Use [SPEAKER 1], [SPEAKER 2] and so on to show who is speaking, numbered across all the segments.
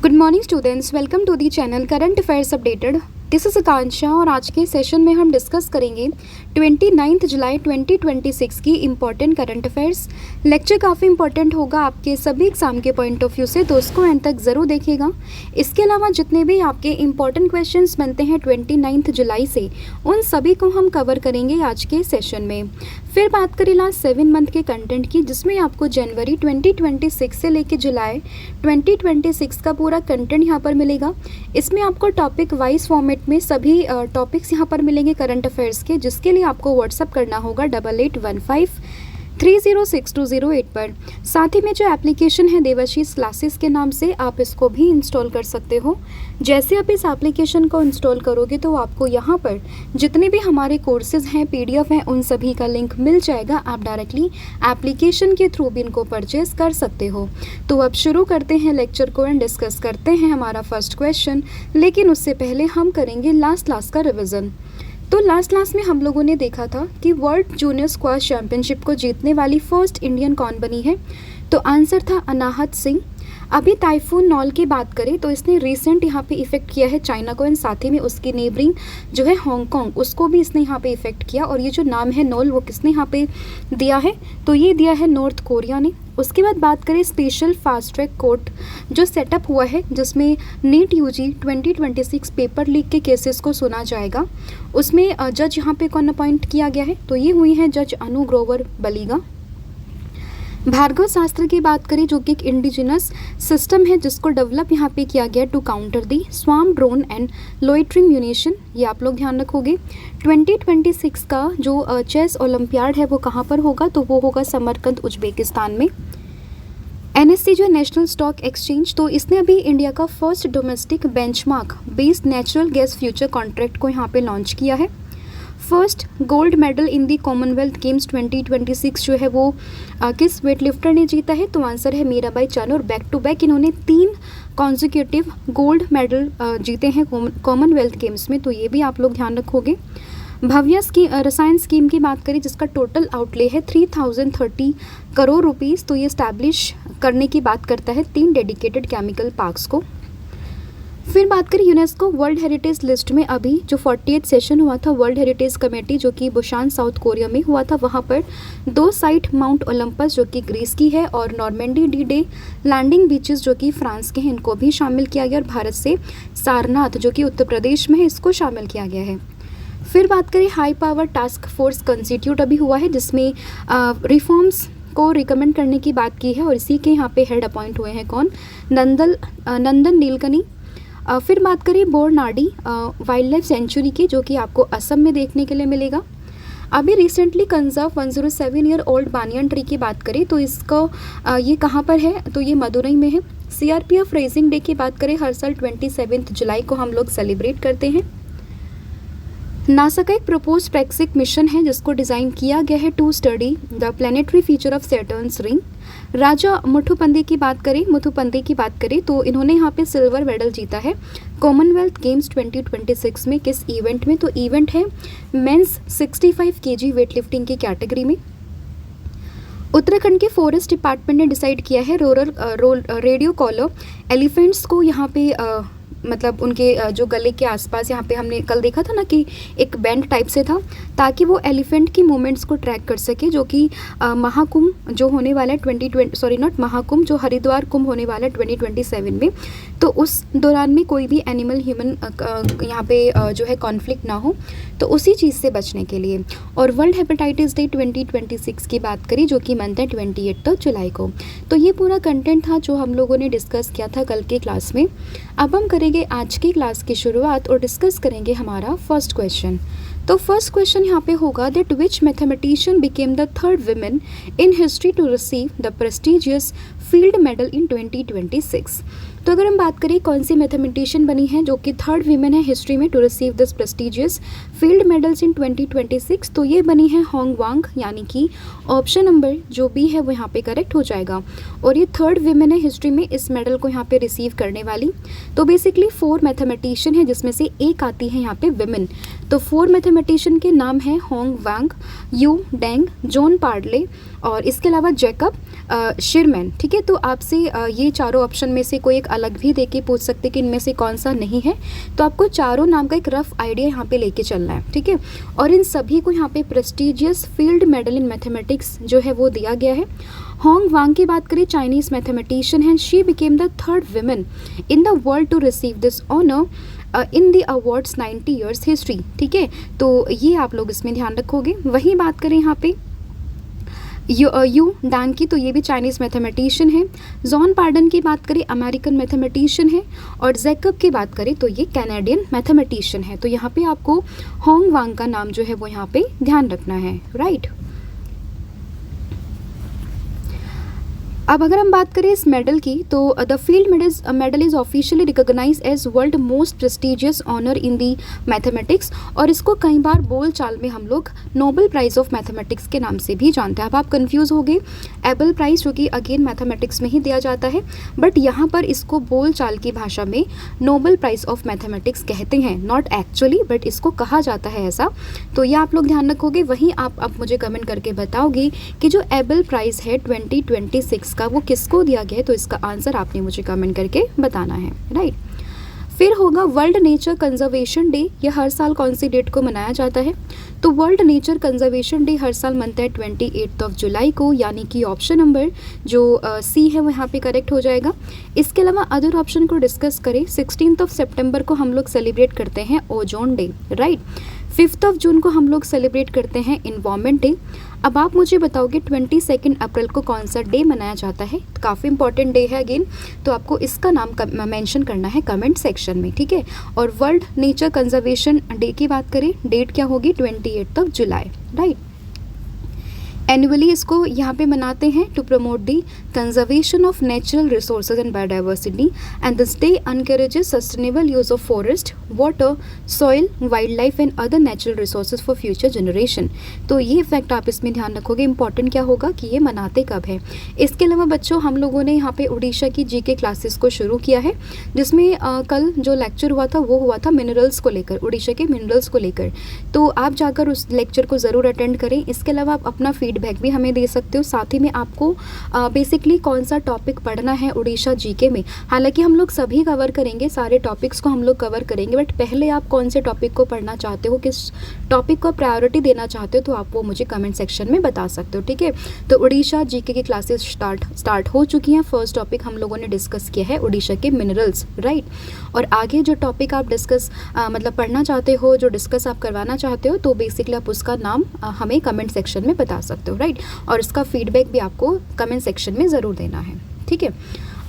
[SPEAKER 1] Good morning students, welcome to the channel current affairs updated. This is Akanksha और आज के session में हम डिस्कस करेंगे 29 जुलाई 2026 की इम्पॉर्टेंट करंट अफेयर्स। लेक्चर काफ़ी इंपॉर्टेंट होगा आपके सभी एग्जाम के पॉइंट ऑफ व्यू से, तो उसको एंड तक ज़रूर देखिएगा। इसके अलावा जितने भी आपके इम्पॉर्टेंट क्वेश्चंस बनते हैं 29 जुलाई से, उन सभी को हम कवर करेंगे आज के सेशन में। फिर बात करें लास्ट 7 मंथ के कंटेंट की, जिसमें आपको जनवरी 2026 से लेकर जुलाई 2026 का पूरा कंटेंट यहाँ पर मिलेगा। इसमें आपको टॉपिक वाइज फॉर्मेट में सभी टॉपिक्स यहाँ पर मिलेंगे करंट अफेयर्स के, जिसके लिए आपको व्हाट्सअप करना होगा 8815306208 पर। साथ ही में जो एप्लीकेशन है देवाशीष क्लासेस के नाम से, आप इसको भी इंस्टॉल कर सकते हो। जैसे आप इस एप्लीकेशन को इंस्टॉल करोगे तो आपको यहाँ पर जितने भी हमारे कोर्सेज हैं, PDF हैं, उन सभी का लिंक मिल जाएगा। आप डायरेक्टली एप्लीकेशन के थ्रू भी इनको परचेज कर सकते हो। तो अब शुरू करते हैं लेक्चर को एंड डिस्कस करते हैं हमारा फर्स्ट क्वेश्चन। लेकिन उससे पहले हम करेंगे लास्ट क्लास का रिविज़न। तो लास्ट क्लास में हम लोगों ने देखा था कि वर्ल्ड जूनियर स्क्वैश चैंपियनशिप को जीतने वाली फर्स्ट इंडियन कौन बनी है। तो आंसर था अनाहत सिंह। अभी टाइफून नॉल की बात करें तो इसने रिसेंट यहाँ पे इफेक्ट किया है चाइना को, एंड साथ ही में उसकी नेबरिंग जो है हांगकांग, उसको भी इसने यहाँ पे इफेक्ट किया। और ये जो नाम है नॉल, वो किसने यहाँ पे दिया है, तो ये दिया है नॉर्थ कोरिया ने। उसके बाद बात करें स्पेशल फास्ट ट्रैक कोर्ट जो सेटअप हुआ है, जिसमें नीट UG 2026 पेपर लीक के केसेस को सुना जाएगा, उसमें जज यहाँ पे कौन अपॉइंट किया गया है, तो ये हुई है जज अनु ग्रोवर बलीगा। भार्गव शास्त्र की बात करें जो कि एक इंडिजिनस सिस्टम है जिसको डेवलप यहाँ पे किया गया टू काउंटर दी स्वाम ड्रोन एंड लोइटरिंग म्यूनिशन, ये आप लोग ध्यान रखोगे। 2026 का जो चेस ओलंपियाड है वो कहाँ पर होगा, तो वो होगा समरकंद उज्बेकिस्तान में। NSE जो नेशनल स्टॉक एक्सचेंज, तो इसने अभी इंडिया का first domestic benchmark based natural gas future contract को यहाँ पे लॉन्च किया है। First gold medal in the Commonwealth games 2026 जो है वो किस वेटलिफ्टर ने जीता है, तो आंसर है मीराबाई चानू। और बैक टू बैक इन्होंने 3 कॉन्जिक्यूटिव गोल्ड मेडल जीते हैं कॉमनवेल्थ गेम्स में, तो ये भी आप लोग ध्यान रखोगे। भव्या रसायन स्कीम की बात करें जिसका टोटल आउटले है 3030 करोड़ रुपीज़, तो ये स्टैब्लिश करने की बात करता है 3 डेडिकेटेड केमिकल पार्क्स को। फिर बात करें यूनेस्को वर्ल्ड हेरिटेज लिस्ट में, अभी जो 48 सेशन हुआ था वर्ल्ड हेरिटेज कमेटी जो कि बुसान साउथ कोरिया में हुआ था, वहाँ पर 2 साइट माउंट ओलंपस जो कि ग्रीस की है और Normandy D Day landing beaches जो कि फ्रांस के हैं, इनको भी शामिल किया गया। और भारत से सारनाथ जो कि उत्तर प्रदेश में है, इसको शामिल किया गया है। फिर बात करें high power task force constitute अभी हुआ है, जिसमें रिफॉर्म्स को रिकमेंड करने की बात की है, और इसी के यहाँ पे हेड अपॉइंट हुए हैं कौन, नंदन नीलकनी। फिर बात करें बोरनाडी वाइल्ड लाइफ सेंचुरी की, जो कि आपको असम में देखने के लिए मिलेगा। अभी recently conserve 107 year old banyan tree की बात करें तो इसको ये कहाँ पर है, तो ये मदुरई में है। CRPF रेजिंग डे की बात करें, हर साल 27 जुलाई को हम लोग सेलिब्रेट करते हैं। नासा का एक प्रपोज स्पेसिफिक मिशन है जिसको डिज़ाइन किया गया है to study the planetary feature of Saturn's ring. Raja Muthupandi की बात करें तो इन्होंने यहाँ पे सिल्वर मेडल जीता है कॉमनवेल्थ गेम्स 2026 में। किस इवेंट में, तो इवेंट है मेंस 65 kg वेटलिफ्टिंग की कैटेगरी में। उत्तराखंड के फॉरेस्ट डिपार्टमेंट ने डिसाइड किया है रेडियो कॉलर एलिफेंट्स को यहाँ पे मतलब उनके जो गले के आसपास, यहाँ पे हमने कल देखा था ना कि एक बैंड टाइप से था, ताकि वो एलिफेंट की मूवमेंट्स को ट्रैक कर सके, जो कि महाकुंभ जो होने वाला है महाकुंभ जो हरिद्वार कुंभ होने वाला है 2027 में, तो उस दौरान में कोई भी एनिमल ह्यूमन यहाँ पे जो है कॉन्फ्लिक्ट ना हो, तो उसी चीज़ से बचने के लिए। और वर्ल्ड हेपेटाइटिस डे 2026 की बात करी जो कि मनता है 28 जुलाई को। तो ये पूरा कंटेंट था जो हम लोगों ने डिस्कस किया था कल के क्लास में। अब हम करेंगे आज की क्लास की शुरुआत और डिस्कस करेंगे हमारा फर्स्ट क्वेश्चन। तो फर्स्ट क्वेश्चन यहाँ पे होगा that which mathematician became the third women in history to receive the prestigious field medal in 2026। तो अगर हम बात करें कौन सी मैथमेटिशियन बनी है जो कि थर्ड वीमेन है हिस्ट्री में to receive this prestigious field medals in 2026, तो ये बनी है होंग वांग, यानी कि ऑप्शन नंबर जो बी है वो यहाँ पे करेक्ट हो जाएगा। और ये थर्ड वीमेन है हिस्ट्री में इस मेडल को यहाँ पे रिसीव करने वाली। तो बेसिकली 4 मैथमेटिशियन है जिसमें से एक आती है यहाँ पे विमेन। तो 4 मैथमेटिशियन के नाम है Hong Wang, Yu Deng, John Pardon और इसके अलावा जैकब शिरमैन। ठीक है। ठीक है। तो आपसे ये चारों ऑप्शन में से कोई एक अलग भी देके पूछ सकते कि इनमें से कौन सा नहीं है, तो आपको चारों नाम का एक रफ आइडिया यहाँ पे लेके चलना है, ठीक है। और इन सभी को यहाँ पे prestigious field medal in mathematics जो है वो दिया गया है। होंग वांग की बात करें, चाइनीज़ मैथमेटिशियन हैं, she became the third women in the world to receive this honour in the awards 90 years history, ठीक है। तो ये आप लोग इसमें ध्यान रखोगे। वहीं बात करें यहाँ पे यू डैन की, तो ये भी चाइनीज़ मैथमेटिशियन है। जॉन पार्डन की बात करें, अमेरिकन मैथमेटिशियन है। और जैकब की बात करें तो ये कैनेडियन मैथमेटिशियन है। तो यहाँ पे आपको होंग वांग का नाम जो है वो यहाँ पे ध्यान रखना है, राइट। अब अगर हम बात करें इस मेडल की, तो the field medal is officially recognise as world most prestigious honour in the mathematics. और इसको कई बार बोल चाल में हम लोग नोबेल प्राइज़ ऑफ मैथमेटिक्स के नाम से भी जानते हैं। अब आप कंफ्यूज हो गए, एबल प्राइज़ जो कि अगेन मैथमेटिक्स में ही दिया जाता है, बट यहाँ पर इसको बोल चाल की भाषा में नोबेल प्राइज़ ऑफ मैथमेटिक्स कहते हैं, नॉट एक्चुअली बट इसको कहा जाता है ऐसा। तो ये आप लोग ध्यान रखोगे। वहीं आप अब मुझे कमेंट करके बताओगे कि जो एबल प्राइज़ है 2026 का वो किसको दिया गया है, तो इसका आंसर आपने मुझे कमेंट करके बताना है, राइट। फिर होगा वर्ल्ड नेचर कंजर्वेशन डे। यह हर साल कौन सी डेट को मनाया जाता है, तो वर्ल्ड नेचर कंजर्वेशन डे हर साल मनता है 28 जुलाई को, यानी कि ऑप्शन नंबर जो सी है वो यहाँ पे करेक्ट हो जाएगा। इसके अलावा अदर ऑप्शन को डिस्कस करें, 16 सितंबर को हम लोग सेलिब्रेट करते हैं ओजोन डे, राइट। 5 जून को हम लोग सेलिब्रेट करते हैं इन्वायरमेंट डे। अब आप मुझे बताओगे 22 अप्रैल को कौन सा डे मनाया जाता है। काफ़ी इंपॉर्टेंट डे है अगेन, तो आपको इसका नाम मेंशन करना है कमेंट सेक्शन में, ठीक है। और वर्ल्ड नेचर कंजर्वेशन डे की बात करें, डेट क्या होगी 28 जुलाई, राइट। एनुअली इसको यहाँ पे मनाते हैं to promote the conservation of natural resources and biodiversity, and this day encourages sustainable use of forest, water, soil, wild life and other natural resources for future generation. तो ये fact आप इसमें ध्यान रखोगे। इंपॉर्टेंट क्या होगा कि ये मनाते कब है। इसके अलावा बच्चों हम लोगों ने यहाँ पे उड़ीसा की जीके क्लासेस को शुरू किया है, जिसमें कल जो लेक्चर हुआ था वो हुआ था मिनरल्स को लेकर, उड़ीसा के मिनरल्स को लेकर। तो आप जाकर उस लेक्चर को ज़रूर अटेंड करें। इसके अलावा आप अपना फीडबैक भी हमें दे सकते हो। साथ ही में आपको बेसिकली कौन सा टॉपिक पढ़ना है उड़ीसा जीके में। हालांकि हम लोग सभी कवर करेंगे, सारे टॉपिक्स को हम लोग कवर करेंगे, बट पहले आप कौन से टॉपिक को पढ़ना चाहते हो, किस टॉपिक को प्रायोरिटी देना चाहते हो, तो आप वो मुझे कमेंट सेक्शन में बता सकते हो, ठीक है। तो उड़ीसा जीके की क्लासेस स्टार्ट हो चुकी हैं। फर्स्ट टॉपिक हम लोगों ने डिस्कस किया है उड़ीसा के मिनरल्स, राइट। और आगे जो टॉपिक आप डिस्कस मतलब पढ़ना चाहते हो, जो डिस्कस आप करवाना चाहते हो, तो बेसिकली आप उसका नाम हमें कमेंट सेक्शन में बता सकते हो, राइट। और इसका फीडबैक भी आपको कमेंट सेक्शन में ज़रूर देना है, ठीक है।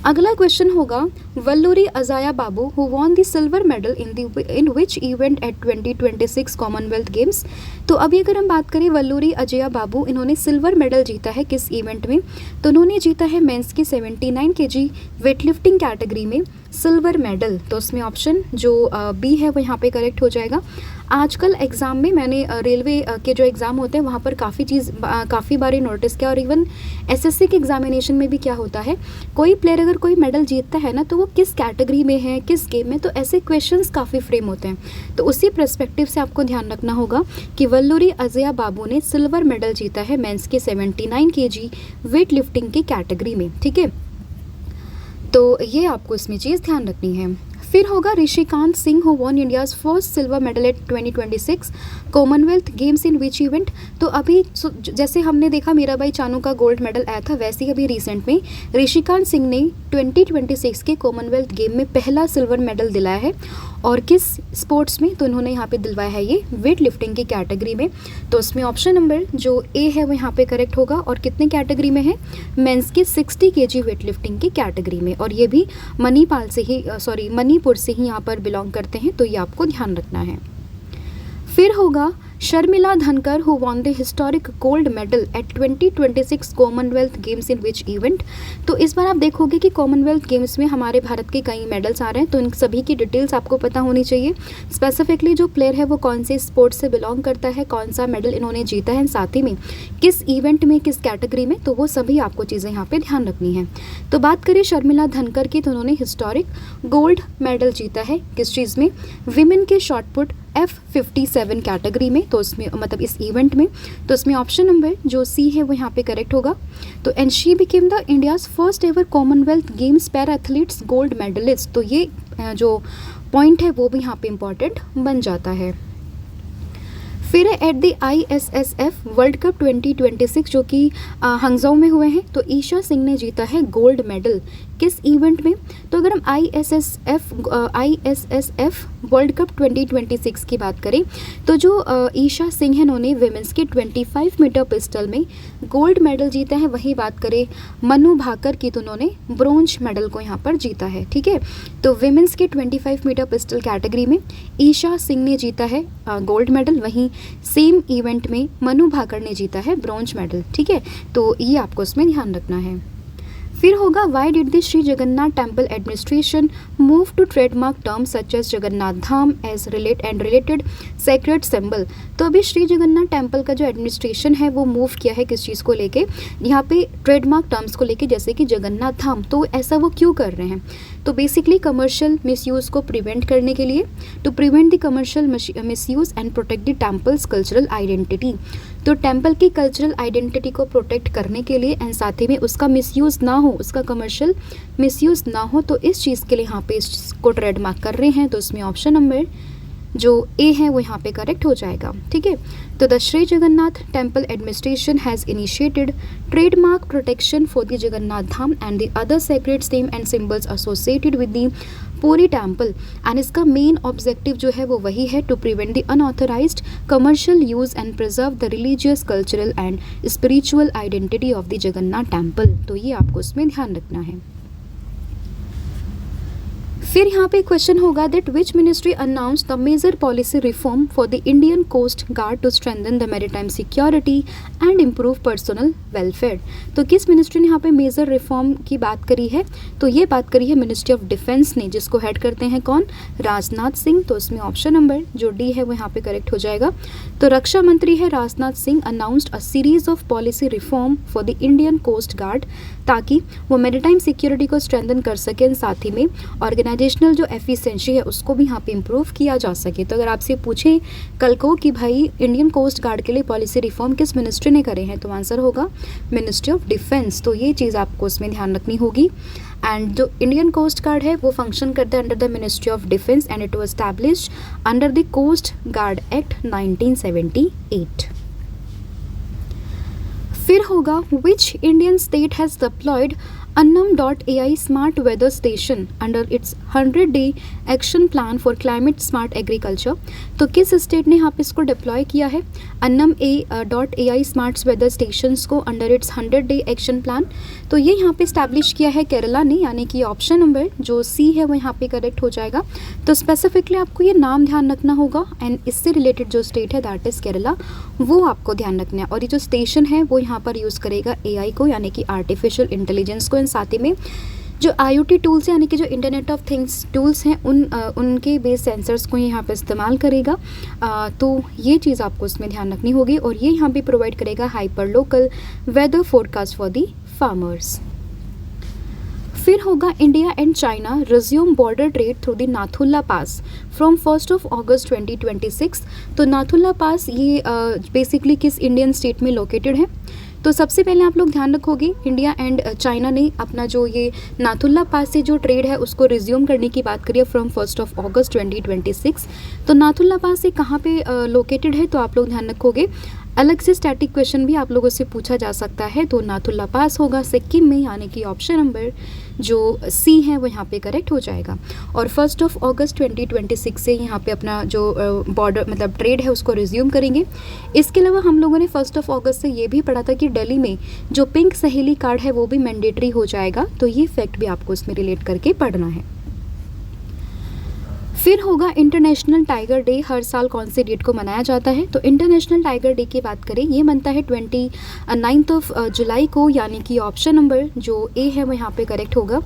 [SPEAKER 1] अगला क्वेश्चन होगा Valluri Ajaya Babu who won the silver medal in which event at 2026 Commonwealth Games. तो अभी अगर हम बात करें वल्लूरी अजया बाबू, इन्होंने सिल्वर मेडल जीता है किस इवेंट में, तो उन्होंने जीता है मेंस की 79 kg वेटलिफ्टिंग कैटेगरी में सिल्वर मेडल। तो उसमें ऑप्शन जो बी है वो यहाँ पे करेक्ट हो जाएगा। आजकल एग्ज़ाम में मैंने रेलवे के जो एग्ज़ाम होते हैं वहाँ पर काफ़ी बार नोटिस किया, और इवन एसएससी के एग्जामिनेशन में भी क्या होता है, कोई प्लेयर अगर कोई मेडल जीतता है ना, तो वो किस कैटेगरी में है, किस गेम में, तो ऐसे क्वेश्चंस काफ़ी फ्रेम होते हैं। तो उसी पर्सपेक्टिव से आपको ध्यान रखना होगा कि वल्लूरी अजया बाबू ने सिल्वर मेडल जीता है मेंस की 79 kg वेट लिफ्टिंग की कैटेगरी में, ठीक है। तो ये आपको इसमें चीज़ ध्यान रखनी है। फिर होगा Rishikant Singh who won India's first silver medal at 2026 Commonwealth games in which event. तो अभी जैसे हमने देखा मीराबाई चानू का गोल्ड मेडल आया था, वैसे ही अभी रिसेंट में ऋषिकांत सिंह ने 2026 के कॉमनवेल्थ गेम में पहला सिल्वर मेडल दिलाया है। और किस स्पोर्ट्स में, तो उन्होंने यहाँ पे दिलवाया है ये वेट लिफ्टिंग की कैटेगरी में। तो उसमें ऑप्शन नंबर जो ए है वो यहाँ पे करेक्ट होगा। और कितने कैटेगरी में है, मेंस की 60 kg वेट लिफ्टिंग की कैटेगरी में। और ये भी मणिपुर से ही यहाँ पर बिलोंग करते हैं, तो ये आपको ध्यान रखना है। फिर होगा शर्मिला धनकर who won the historic gold medal at 2026 Commonwealth games in which event. तो इस बार आप देखोगे कि कॉमनवेल्थ गेम्स में हमारे भारत के कई मेडल्स आ रहे हैं, तो इन सभी की डिटेल्स आपको पता होनी चाहिए। स्पेसिफिकली जो प्लेयर है वो कौन से स्पोर्ट्स से बिलोंग करता है, कौन सा मेडल इन्होंने जीता है, साथ ही में किस इवेंट में, किस कैटेगरी में, तो वो सभी आपको चीज़ें यहाँ पर ध्यान रखनी है। तो बात करें शर्मिला धनकर की, तो उन्होंने हिस्टोरिक गोल्ड मेडल जीता है किस चीज़ में, विमेन के शॉटपुट F57 कैटेगरी में, तो उसमें मतलब इस इवेंट में, तो इसमें ऑप्शन नंबर जो सी है वो यहाँ पे करेक्ट होगा। तो and she became the India's first ever Commonwealth Games para athletes gold medalist. तो ये जो पॉइंट है वो भी यहाँ पे इम्पॉर्टेंट बन जाता है। फिर at the ISSF world cup 2026 जो कि हंगझाऊ में हुए हैं, तो ईशा सिंह ने जीता है गोल्ड मेडल किस इवेंट में। तो अगर हम ISSF वर्ल्ड कप 2026 की बात करें तो जो ईशा सिंह है उन्होंने विमेंस के 25 मीटर पिस्टल में गोल्ड मेडल जीता है। वही बात करें मनु भाकर की तो उन्होंने ब्रोंज मेडल को यहाँ पर जीता है। ठीक है, तो विमेंस के 25 मीटर पिस्टल कैटेगरी में ईशा सिंह ने जीता है गोल्ड मेडल, वहीं सेम इवेंट में मनु भाकर ने जीता है ब्रोंज मेडल। ठीक है, तो ये आपको इसमें ध्यान रखना है। फिर होगा why did the Shri Jagannath temple administration move to trademark terms such as Jagannath Dham as related sacred symbol. तो अभी श्री जगन्नाथ टेम्पल का जो एडमिनिस्ट्रेशन है वो मूव किया है किस चीज़ को लेके, यहाँ पे ट्रेडमार्क टर्म्स को लेके, जैसे कि जगन्नाथ धाम। तो ऐसा वो क्यों कर रहे हैं, तो बेसिकली कमर्शियल मिसयूज़ को प्रिवेंट करने के लिए, to prevent the commercial misuse and protect the temple's cultural identity. तो टेम्पल की कल्चरल आइडेंटिटी को प्रोटेक्ट करने के लिए एंड साथ ही में उसका मिसयूज़ ना हो, उसका कमर्शियल मिसयूज़ ना हो, तो इस चीज़ के लिए यहाँ पे इसको ट्रेडमार्क कर रहे हैं। तो इसमें ऑप्शन नंबर जो ए है वो यहाँ पे करेक्ट हो जाएगा। ठीक है, तो the Shri Jagannath temple administration has initiated trademark protection for the Jagannath Dham and the other sacred name and symbols associated with the Puri temple. And इसका मेन ऑब्जेक्टिव जो है वो वही है, to prevent the unauthorised commercial use and preserve the religious cultural and spiritual identity of the Jagannath temple. तो ये आपको इसमें ध्यान रखना है। फिर यहाँ पे क्वेश्चन होगा that which ministry announce the major policy reform for the Indian coast guard to strengthen the maritime security and improve personal welfare. तो किस मिनिस्ट्री ने यहाँ पे मेजर रिफॉर्म की बात करी है, तो ये बात करी है मिनिस्ट्री ऑफ डिफेंस ने, जिसको हेड करते हैं कौन, राजनाथ सिंह। तो इसमें ऑप्शन नंबर जो डी है वो यहाँ पे करेक्ट हो जाएगा। तो रक्षा मंत्री है Rajnath Singh announced a series of policy reform for the Indian coast guard, ताकि वो मैरीटाइम सिक्योरिटी को स्ट्रेंथन कर सकें, साथ ही में ऑर्गेनाइजेशनल जो एफिशिएंसी है उसको भी यहाँ पे इम्प्रूव किया जा सके। तो अगर आपसे पूछे कल को कि भाई इंडियन कोस्ट गार्ड के लिए पॉलिसी रिफॉर्म किस मिनिस्ट्री ने करे हैं, तो आंसर होगा मिनिस्ट्री ऑफ डिफेंस। तो ये चीज़ आपको उसमें ध्यान रखनी होगी। एंड जो इंडियन कोस्ट गार्ड है वो फंक्शन करता है under the ministry of defence and it was established under the coast guard act 1978। फिर होगा which Indian state has deployed Annam.ai smart weather station under its 100-day action plan for climate smart agriculture. तो किस state ने यहाँ पे इसको deploy किया है Annam.ai स्मार्ट वेदर स्टेशंस को under its 100-day action plan. तो ये यहाँ पे इस्टेब्लिश किया है केरला ने, यानी कि ऑप्शन नंबर जो सी है वो यहाँ पे करेक्ट हो जाएगा। तो स्पेसिफिकली आपको ये नाम ध्यान रखना होगा एंड इससे रिलेटेड जो स्टेट है दैट इज़ केरला, वो आपको ध्यान रखना है। और ये जो स्टेशन है वो यहाँ पर यूज़ करेगा AI को, यानी कि आर्टिफिशियल इंटेलिजेंस को, साथ ही में जो IoT टूल्स हैं यानी कि जो इंटरनेट ऑफ थिंग्स टूल्स हैं उनके बेस सेंसर्स को यहाँ पे इस्तेमाल करेगा। तो ये चीज़ आपको इसमें ध्यान रखनी होगी। और ये यहाँ पे प्रोवाइड करेगा hyper local weather forecast for the farmers. फिर होगा India and China resume border trade through the Nathu La pass from 1 August 2026। तो नाथुला पास ये बेसिकली किस इंडियन स्टेट में लोकेटेड है, तो सबसे पहले आप लोग ध्यान रखोगे इंडिया एंड चाइना ने अपना जो ये नाथुला पास से जो ट्रेड है उसको रिज्यूम करने की बात करिए फ्रॉम 1 अगस्त 2026। तो नाथुला पास से कहाँ पे लोकेटेड है, तो आप लोग ध्यान रखोगे अलग से स्टैटिक क्वेश्चन भी आप लोगों से पूछा जा सकता है। तो नाथुला पास होगा सिक्किम में, यानी कि ऑप्शन नंबर जो सी है वो यहाँ पे करेक्ट हो जाएगा। और 1 अगस्त 2026 से यहाँ पे अपना जो बॉर्डर मतलब ट्रेड है उसको रिज्यूम करेंगे। इसके अलावा हम लोगों ने 1 अगस्त से ये भी पढ़ा था कि दिल्ली में जो पिंक सहेली कार्ड है वो भी मैंडेटरी हो जाएगा। तो ये फैक्ट भी आपको इसमें रिलेट करके पढ़ना है। फिर होगा इंटरनेशनल टाइगर डे हर साल कौन सी डेट को मनाया जाता है, तो इंटरनेशनल टाइगर डे की बात करें ये बनता है 29 जुलाई को, यानी कि ऑप्शन नंबर जो ए है वो यहाँ पे करेक्ट होगा।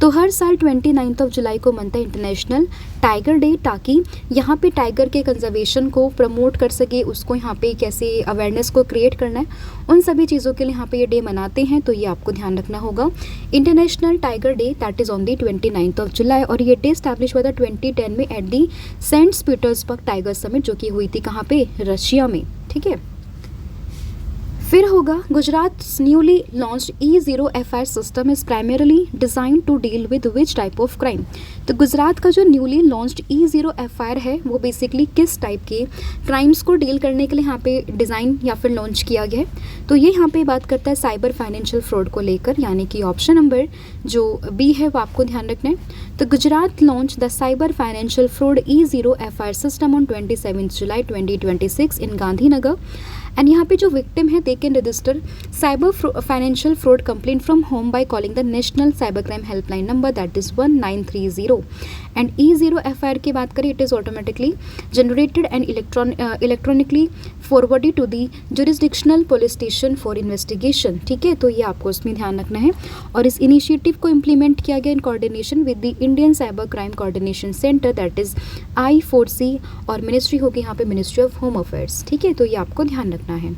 [SPEAKER 1] तो हर साल 29 जुलाई को बनता है इंटरनेशनल टाइगर डे, ताकि यहाँ पे टाइगर के कंजर्वेशन को प्रमोट कर सके, उसको यहाँ पे कैसे अवेयरनेस को क्रिएट करना है, उन सभी चीज़ों के लिए यहाँ पे ये डे मनाते हैं, तो ये आपको ध्यान रखना होगा। International tiger day that is on the 29th of July, और ये डे स्टैब्लिश हुआ था 2010 में at the Saint Petersburg tiger summit, जो कि हुई थी कहाँ पे, रशिया में, ठीक है। फिर होगा Gujarat newly launched E0FR system is primarily design to deal with which type of crime. तो गुजरात का जो न्यूली लॉन्च्ड E0FR है वो बेसिकली किस टाइप के क्राइम्स को डील करने के लिए यहाँ पे डिज़ाइन या फिर लॉन्च किया गया है। तो ये यहाँ पे बात करता है साइबर फाइनेंशियल फ्रॉड को लेकर, यानी कि ऑप्शन नंबर जो बी है वो आपको ध्यान रखना है। तो Gujarat launch the cyber financial fraud E0FR system on 27 July 2026 in Gandhinagar, and यहाँ पे जो विक्टिम है they can register cyber financial fraud complaint from home by calling the national cyber crime helpline number that is 1930। And E0FR की बात करें, it is automatically generated and electronically forwarded to the jurisdictional police station for investigation, ठीक है। तो ये आपको उसमें ध्यान रखना है, और इस इनिशिएटिव को इम्प्लीमेंट किया गया in coordination with the Indian cyber crime coordination centre that is I4C, और मिनिस्ट्री होगी यहाँ पे मिनिस्ट्री ऑफ होम अफेयर्स, ठीक है। तो ये आपको ध्यान रखना है।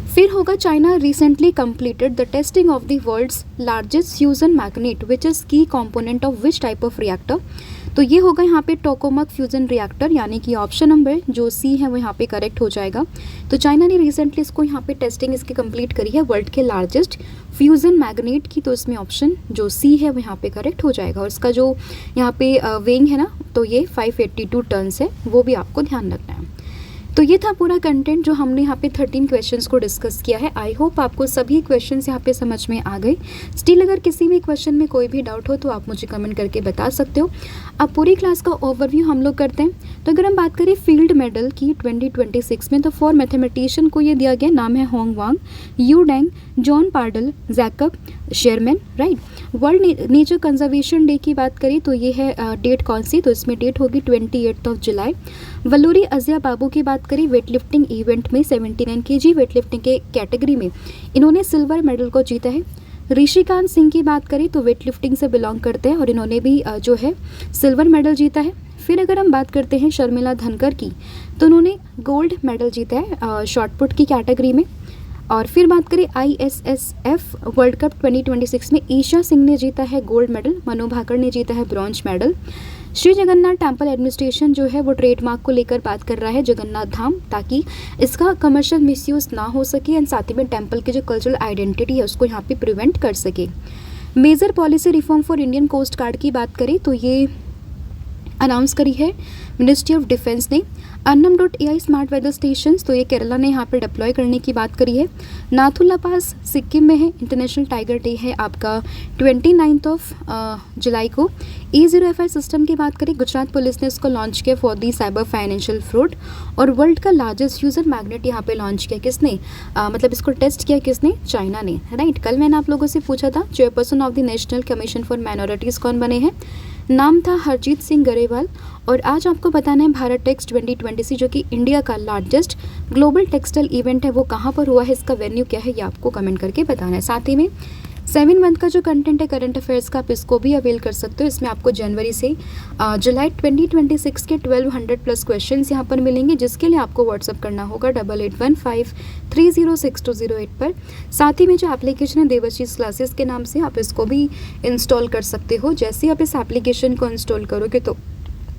[SPEAKER 1] फिर होगा China recently completed the testing of the world's largest fusion magnet which is key component of which type of reactor. तो ये होगा यहाँ पे टोकामक फ्यूजन रिएक्टर, यानी कि ऑप्शन नंबर जो सी है वो यहाँ पे करेक्ट हो जाएगा। तो चाइना ने रिसेंटली इसको यहाँ पे टेस्टिंग इसकी कंप्लीट करी है वर्ल्ड के लार्जेस्ट फ्यूजन मैग्नेट की, तो इसमें ऑप्शन जो सी है वो यहाँ पे करेक्ट हो जाएगा। और इसका जो यहाँ पे वेइंग है ना, तो ये 582 टन्स है, वो भी आपको ध्यान रखना है। तो ये था पूरा कंटेंट जो हमने यहाँ पे 13 क्वेश्चंस को डिस्कस किया है। आई होप आपको सभी क्वेश्चंस यहाँ पे समझ में आ गए। स्टिल अगर किसी भी क्वेश्चन में कोई भी डाउट हो तो आप मुझे कमेंट करके बता सकते हो। अब पूरी क्लास का ओवरव्यू हम लोग करते हैं। तो अगर हम बात करें फील्ड मेडल की 2026 में, तो फॉर मैथमेटिशियन को ये दिया गया, नाम है Hong Wang, Yu Deng, John Pardon, Jacob Tsimerman, right. World Nature Conservation Day की बात करें तो ये है डेट कौन सी, तो इसमें डेट होगी 28 ऑफ जुलाई। वल्लूरी अजिया बाबू की बात करें, वेट लिफ्टिंग इवेंट में 79 kg वेट लिफ्टिंग के कैटेगरी में इन्होंने सिल्वर मेडल को जीता है। ऋषिकांत सिंह की बात करें तो वेट लिफ्टिंग से बिलोंग करते हैं और इन्होंने भी जो है सिल्वर मेडल जीता है। फिर अगर हम बात करते हैं शर्मिला धनकर की, तो उन्होंने गोल्ड मेडल जीता है शॉर्टपुट की कैटेगरी में। और फिर बात करें ISSF वर्ल्ड कप 2026 में ईशा सिंह ने जीता है गोल्ड मेडल, मनु भाकर ने जीता है bronze medal. Shri Jagannath temple administration जो है वो ट्रेडमार्क को लेकर बात कर रहा है जगन्नाथ धाम, ताकि इसका कमर्शियल मिसयूज़ ना हो सके एंड साथ ही में टेम्पल की जो कल्चरल आइडेंटिटी है उसको यहाँ पे प्रिवेंट कर सके। Major policy reform for Indian coast guard की बात करें तो ये अनाउंस करी है मिनिस्ट्री ऑफ डिफेंस ने। अन्नम.ai स्मार्ट वेदर स्टेशन, तो ये केरला ने यहाँ पर डिप्लॉय करने की बात करी है। नाथुला पास सिक्किम में है। इंटरनेशनल टाइगर डे है आपका 29 ऑफ जुलाई को। E0FR सिस्टम की बात करें, गुजरात पुलिस ने इसको लॉन्च किया for the cyber financial fraud. और वर्ल्ड का लार्जेस्ट फ्यूजन मैग्नेट यहाँ पे लॉन्च किया किसने, मतलब इसको टेस्ट किया किसने, चाइना ने, राइट। कल मैंने आप लोगों से पूछा था chairperson of the national commission for minorities कौन बने हैं, नाम था हरजीत सिंह गरेवाल। और आज आपको बताना है भारत टेक्स 2026 जो कि इंडिया का लार्जेस्ट ग्लोबल टेक्सटाइल इवेंट है वो कहाँ पर हुआ है, इसका वेन्यू क्या है, ये आपको कमेंट करके बताना है। साथ ही में 7 मंथ का जो कंटेंट है करंट अफेयर्स का, आप इसको भी अवेल कर सकते हो। इसमें आपको जनवरी से जुलाई 2026 के 1200 प्लस क्वेश्चंस यहाँ पर मिलेंगे, जिसके लिए आपको व्हाट्सअप करना होगा 8815306208 पर। साथ ही में जो एप्लीकेशन है देवाशीष क्लासेस के नाम से, आप इसको भी इंस्टॉल कर सकते हो। जैसे आप इस एप्लीकेशन को इंस्टॉल करोगे तो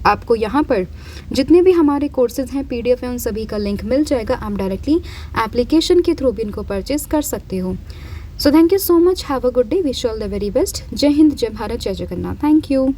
[SPEAKER 1] आपको यहाँ पर जितने भी हमारे कोर्सेज हैं PDF है उन सभी का लिंक मिल जाएगा। आप डायरेक्टली एप्लीकेशन के थ्रू भी इनको परचेज कर सकते हो। So thank you so much, have a good day, wish all the very best. जय हिंद, जय भारत, जय जगन्नाथ, थैंक यू।